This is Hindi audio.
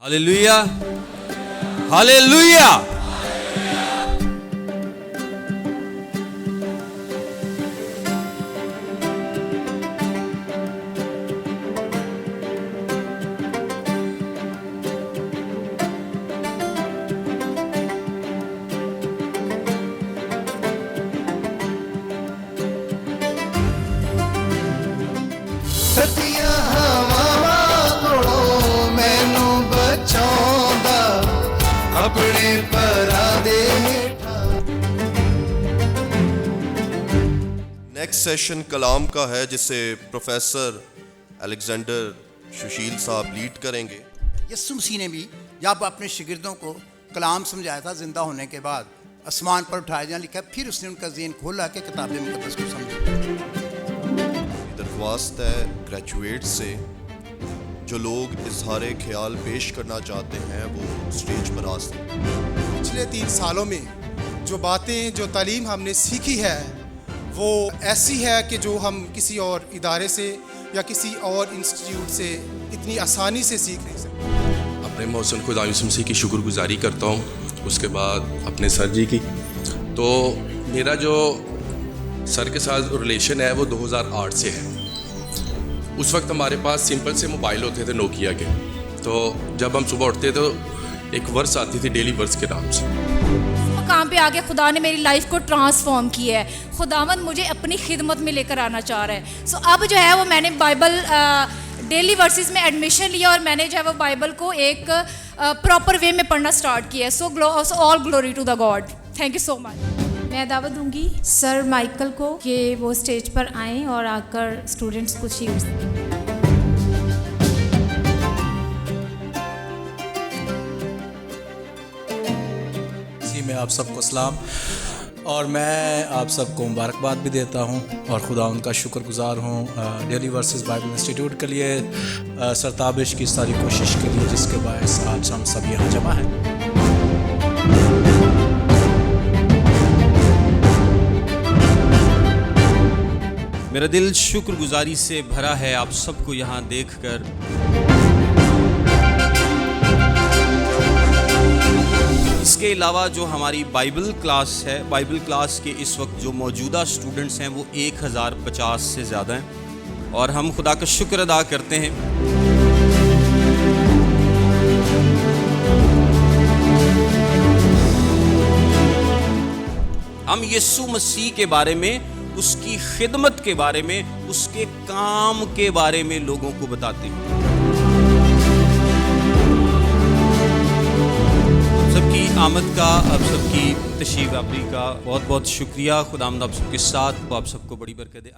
Hallelujah, hallelujah. सतिया हवावां कोलों मैनू बचाउंदा अपने परां दे हेठां। नेक्स्ट सेशन कलाम का है जिसे प्रोफेसर अलेक्जेंडर सुशील साहब लीड करेंगे। यीशु मसीह ने भी जब अपने शागिर्दों को कलाम समझाया था जिंदा होने के बाद आसमान पर उठाया जाने लिखा, फिर उसने उनका ज़हन खोला कि किताब मुक़द्दस को समझो। दरख्वास्त है ग्रेजुएट से जो लोग इजहार ख्याल पेश करना चाहते हैं वो स्टेज पर आ सकते हैं। पिछले 3 सालों में जो बातें जो तालीम हमने सीखी है वो ऐसी है कि जो हम किसी और इदारे से या किसी और इंस्टीट्यूट से इतनी आसानी से सीख नहीं सकते। अपने मौसम खुदा यीशु मसीह की शुक्रगुजारी करता हूँ, उसके बाद अपने सर जी की। तो मेरा जो सर के साथ रिलेशन है वो 2008 से है। उस वक्त हमारे पास सिंपल से मोबाइल होते थे नोकिया के, तो जब हम सुबह उठते तो एक वर्स आती थी डेली वर्स के नाम से। मकाम पे आके खुदा ने मेरी लाइफ को ट्रांसफॉर्म किया है। खुदावंद मुझे अपनी खिदमत में लेकर आना चाह रहा है। सो अब जो है वो मैंने बाइबल डेली वर्सेस में एडमिशन लिया और मैंने जो है वो बाइबल को एक प्रॉपर वे में पढ़ना स्टार्ट किया है। So all glory to the God. Thank you so much. मैं दावत दूंगी सर माइकल को कि वो स्टेज पर आएं और आकर स्टूडेंट्स को शील्ड दें। जी मैं आप सबको सलाम और मैं आप सबको मुबारकबाद भी देता हूं और खुदा उनका शुक्रगुजार हूं डेली वर्सेस बाइबल इंस्टीट्यूट के लिए सरताबिश की सारी कोशिश के लिए जिसके बायस आज हम सब यहाँ जमा हैं। मेरा दिल शुक्रगुजारी से भरा है आप सबको यहाँ देखकर। इसके अलावा जो हमारी बाइबल क्लास है, बाइबल क्लास के इस वक्त जो मौजूदा स्टूडेंट्स हैं वो 1050 से ज़्यादा हैं और हम खुदा का शुक्र अदा करते हैं। हम यीशु मसीह के बारे में, उसकी खिदमत के बारे में, उसके काम के बारे में लोगों को बताते हैं। आप सबकी आमद का, आप सबकी तशरीफ आवरी का बहुत बहुत शुक्रिया। खुदावंद आप सबके साथ, आप सबको बड़ी बरकत दे।